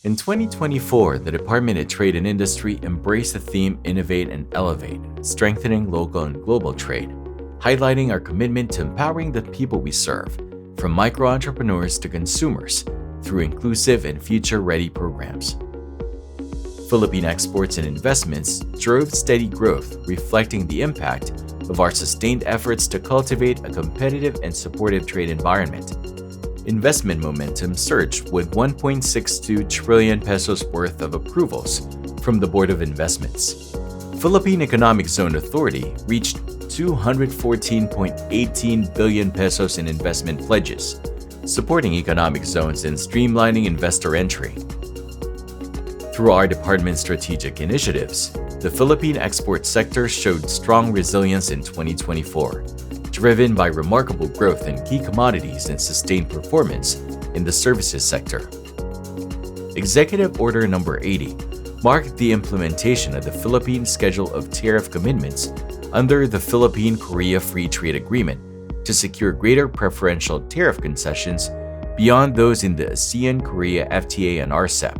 In 2024, the Department of Trade and Industry embraced the theme Innovate and Elevate, strengthening local and global trade, highlighting our commitment to empowering the people we serve, from micro-entrepreneurs to consumers, through inclusive and future-ready programs. Philippine exports and investments drove steady growth, reflecting the impact of our sustained efforts to cultivate a competitive and supportive trade environment. Investment momentum surged with 1.62 trillion pesos worth of approvals from the Board of Investments. Philippine Economic Zone Authority reached 214.18 billion pesos in investment pledges, supporting economic zones and streamlining investor entry. Through our department's strategic initiatives, the Philippine export sector showed strong resilience in 2024, driven by remarkable growth in key commodities and sustained performance in the services sector. Executive Order No. 80 marked the implementation of the Philippine Schedule of Tariff Commitments under the Philippine-Korea Free Trade Agreement to secure greater preferential tariff concessions beyond those in the ASEAN-Korea FTA and RCEP.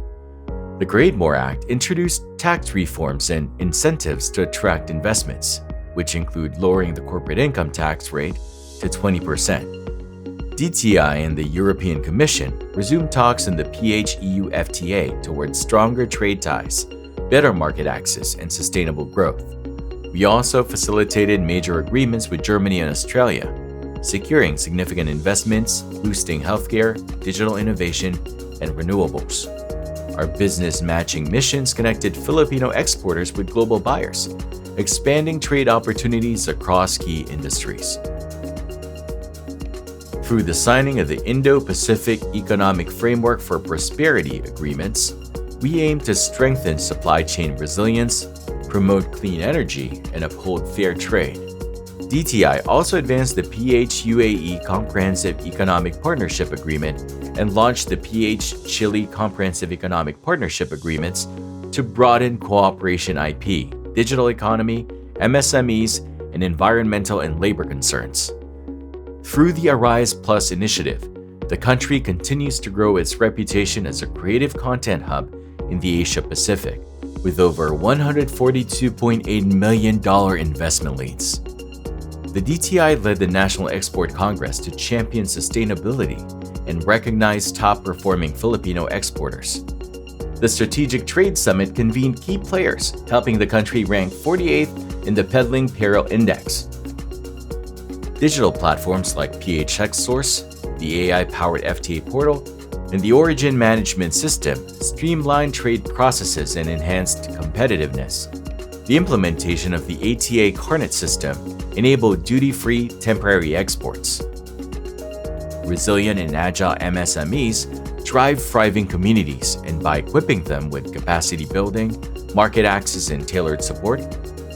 The Create More Act introduced tax reforms and incentives to attract investments, which include lowering the corporate income tax rate to 20%. DTI and the European Commission resumed talks on the PH-EU FTA towards stronger trade ties, better market access, and sustainable growth. We also facilitated major agreements with Germany and Australia, securing significant investments, boosting healthcare, digital innovation, and renewables. Our business matching missions connected Filipino exporters with global buyers, expanding trade opportunities across key industries. Through the signing of the Indo-Pacific Economic Framework for Prosperity agreements, we aim to strengthen supply chain resilience, promote clean energy, and uphold fair trade. DTI also advanced the PH-UAE Comprehensive Economic Partnership Agreement and launched the PH-Chile Comprehensive Economic Partnership Agreements to broaden cooperation IP, digital economy, MSMEs, and environmental and labor concerns. Through the Arise Plus initiative, the country continues to grow its reputation as a creative content hub in the Asia-Pacific, with over $142.8 million investment leads. The DTI led the National Export Congress to champion sustainability and recognize top-performing Filipino exporters. The Strategic Trade Summit convened key players, helping the country rank 48th in the Peddling Peril Index. Digital platforms like PHX Source, the AI-powered FTA portal, and the Origin Management System streamlined trade processes and enhanced competitiveness. The implementation of the ATA Carnet system enabled duty-free temporary exports. Resilient and agile MSMEs drive thriving communities, and by equipping them with capacity building, market access, and tailored support,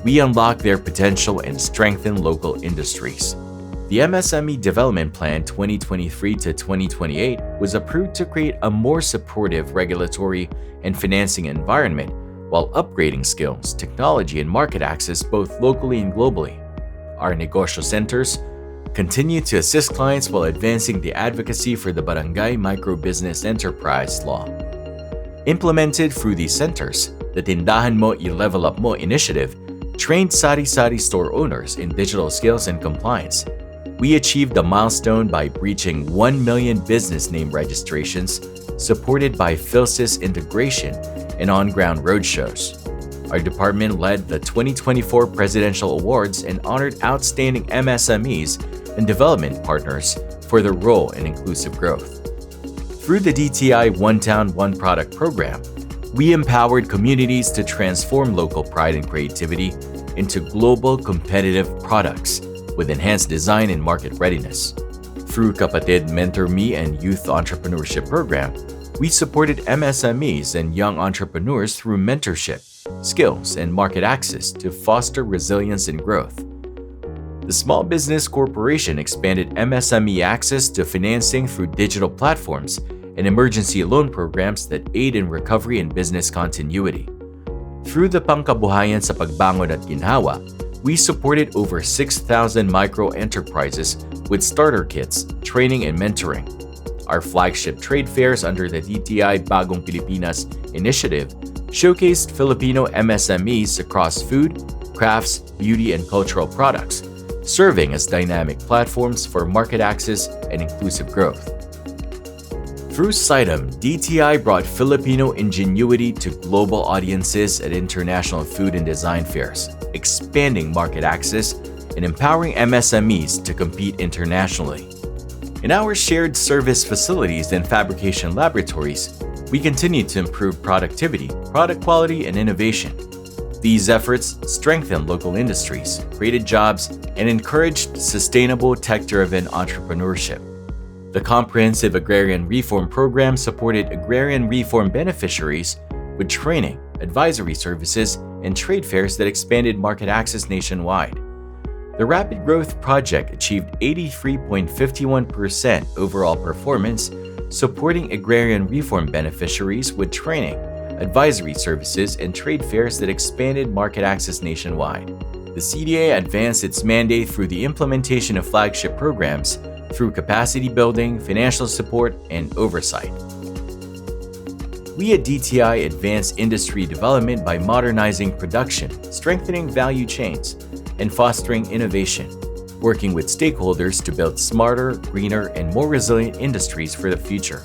we unlock their potential and strengthen local industries. The MSME Development Plan 2023 to 2028 was approved to create a more supportive regulatory and financing environment while upgrading skills, technology, and market access both locally and globally. Our negosyo centers continue to assist clients while advancing the advocacy for the Barangay Microbusiness Enterprise Law. Implemented through these centers, the Tindahan Mo I-Level Up Mo initiative trained sari-sari store owners in digital skills and compliance. We achieved the milestone by breaching 1 million business name registrations, supported by PhilSys integration and on-ground roadshows. Our department led the 2024 Presidential Awards and honored outstanding MSMEs and development partners for their role in inclusive growth. Through the DTI One Town, One Product program, we empowered communities to transform local pride and creativity into global competitive products with enhanced design and market readiness. Through Kapatid Mentor Me and Youth Entrepreneurship Program, we supported MSMEs and young entrepreneurs through mentorship, skills, and market access to foster resilience and growth. The Small Business Corporation expanded MSME access to financing through digital platforms and emergency loan programs that aid in recovery and business continuity. Through the Pangkabuhayan sa Pagbangon at Ginhawa, we supported over 6,000 micro-enterprises with starter kits, training, and mentoring. our flagship trade fairs under the DTI Bagong Pilipinas initiative, showcased Filipino MSMEs across food, crafts, beauty, and cultural products, serving as dynamic platforms for market access and inclusive growth. Through CITEM, DTI brought Filipino ingenuity to global audiences at international food and design fairs, expanding market access and empowering MSMEs to compete internationally. In our shared service facilities and fabrication laboratories, we continue to improve productivity, product quality, and innovation. These efforts strengthened local industries, created jobs, and encouraged sustainable tech-driven entrepreneurship. The comprehensive agrarian reform program supported agrarian reform beneficiaries with training, advisory services, and trade fairs that expanded market access nationwide. The Rapid Growth Project achieved 83.51% overall performance, supporting agrarian reform beneficiaries with training, advisory services, and trade fairs that expanded market access nationwide. The CDA advanced its mandate through the implementation of flagship programs through capacity building, financial support, and oversight. We at DTI advance industry development by modernizing production, strengthening value chains, and fostering innovation, working with stakeholders to build smarter, greener, and more resilient industries for the future.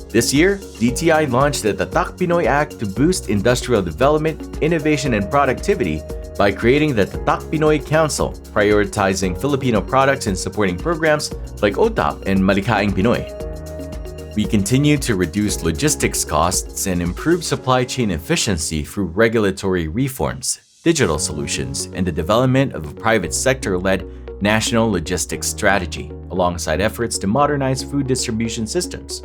This year, DTI launched the Tatak Pinoy Act to boost industrial development, innovation, and productivity by creating the Tatak Pinoy Council, prioritizing Filipino products and supporting programs like OTAP and Malikaing Pinoy. We continue to reduce logistics costs and improve supply chain efficiency through regulatory reforms, digital solutions, and the development of a private sector-led national logistics strategy, alongside efforts to modernize food distribution systems.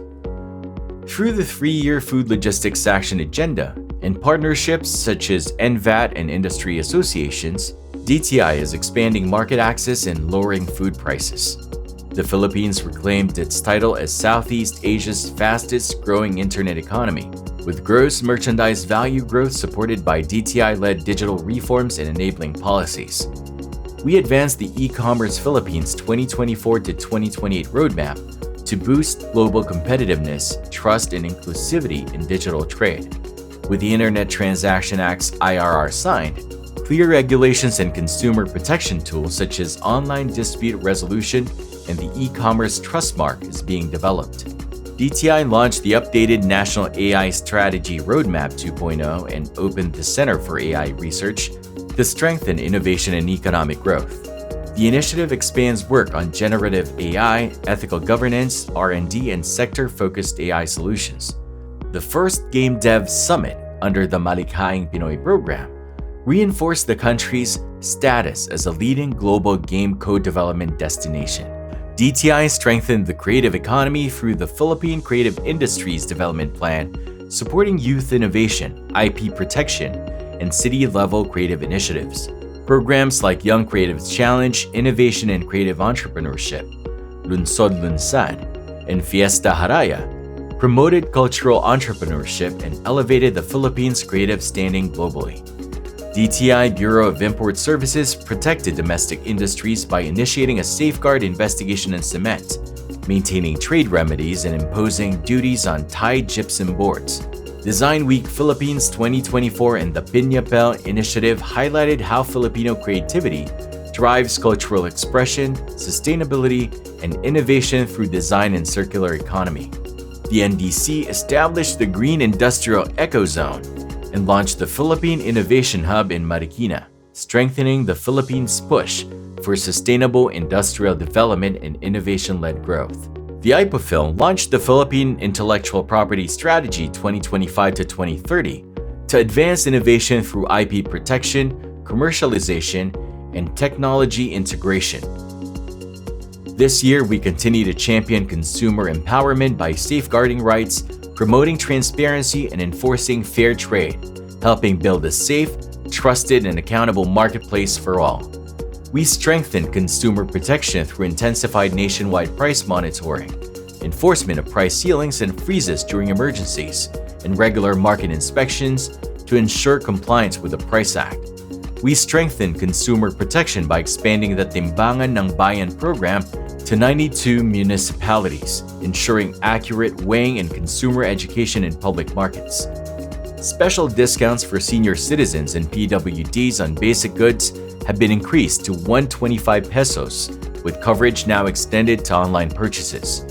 Through the 3-year Food Logistics Action Agenda and partnerships such as NVAT and industry associations, DTI is expanding market access and lowering food prices. The Philippines reclaimed its title as Southeast Asia's fastest-growing internet economy, with gross merchandise value growth supported by DTI-led digital reforms and enabling policies. We advanced the E-commerce Philippines 2024 to 2028 roadmap to boost global competitiveness, trust, and inclusivity in digital trade. With the Internet Transaction Act's IRR signed, clear regulations and consumer protection tools such as online dispute resolution and the e-commerce trust mark is being developed. DTI launched the updated National AI Strategy Roadmap 2.0 and opened the Center for AI Research to strengthen innovation and economic growth. The initiative expands work on generative AI, ethical governance, R&D, and sector-focused AI solutions. The first Game Dev Summit under the Malikaing Pinoy program reinforced the country's status as a leading global game code development destination. DTI strengthened the creative economy through the Philippine Creative Industries Development Plan, supporting youth innovation, IP protection, and city-level creative initiatives. Programs like Young Creatives Challenge, Innovation and Creative Entrepreneurship, Lunsod Lunsad, and Fiesta Haraya promoted cultural entrepreneurship and elevated the Philippines' creative standing globally. DTI Bureau of Import Services protected domestic industries by initiating a safeguard investigation in cement, maintaining trade remedies, and imposing duties on Thai gypsum boards. Design Week Philippines 2024 and the Piñapel Initiative highlighted how Filipino creativity drives cultural expression, sustainability, and innovation through design and circular economy. The NDC established the Green Industrial Ecozone and launched the Philippine Innovation Hub in Marikina, strengthening the Philippines' push for sustainable industrial development and innovation-led growth. The IPOFIL launched the Philippine Intellectual Property Strategy 2025 to 2030 to advance innovation through IP protection, commercialization, and technology integration. This year, we continue to champion consumer empowerment by safeguarding rights, promoting transparency, and enforcing fair trade, helping build a safe, trusted, and accountable marketplace for all. We strengthen consumer protection through intensified nationwide price monitoring, enforcement of price ceilings and freezes during emergencies, and regular market inspections to ensure compliance with the Price Act. We strengthen consumer protection by expanding the Timbangan ng Bayan program to 92 municipalities, ensuring accurate weighing and consumer education in public markets. Special discounts for senior citizens and PWDs on basic goods have been increased to 125 pesos, with coverage now extended to online purchases.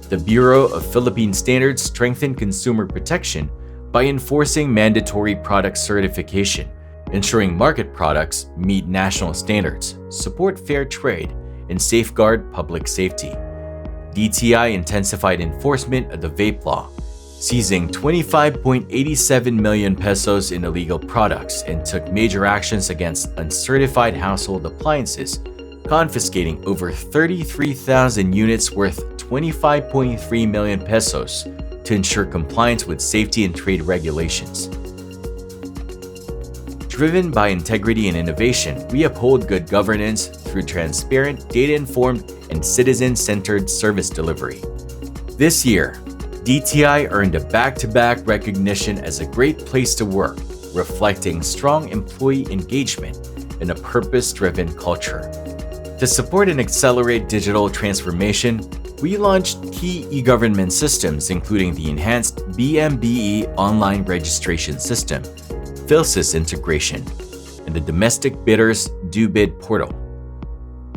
The Bureau of Philippine Standards strengthened consumer protection by enforcing mandatory product certification, ensuring market products meet national standards, support fair trade, and safeguard public safety. DTI intensified enforcement of the vape law, seizing 25.87 million pesos in illegal products and took major actions against uncertified household appliances, confiscating over 33,000 units worth 25.3 million pesos to ensure compliance with safety and trade regulations. Driven by integrity and innovation, we uphold good governance through transparent, data-informed, and citizen-centered service delivery. This year, DTI earned a back-to-back recognition as a great place to work, reflecting strong employee engagement and a purpose-driven culture. To support and accelerate digital transformation, we launched key e-government systems including the enhanced BMBE online registration system, PhilSys integration, and the domestic bidders DoBid portal.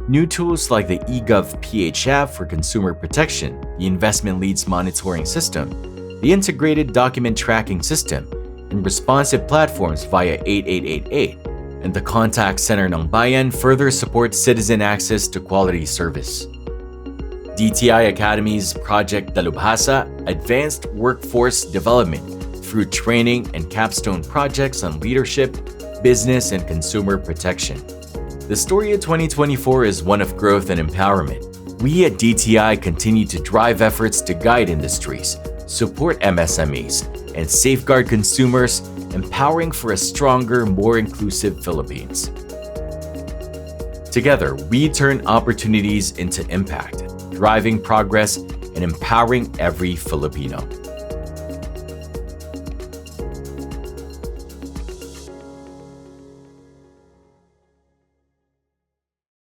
New tools like the eGov PH app for consumer protection, the investment leads monitoring system, the integrated document tracking system, and responsive platforms via 8888, and the contact center ng Bayan further support citizen access to quality service. DTI Academy's Project Dalubhasa advanced workforce development through training and capstone projects on leadership, business, and consumer protection. The story of 2024 is one of growth and empowerment. We at DTI continue to drive efforts to guide industries, support MSMEs, and safeguard consumers, empowering for a stronger, more inclusive Philippines. Together, we turn opportunities into impact, driving progress and empowering every Filipino.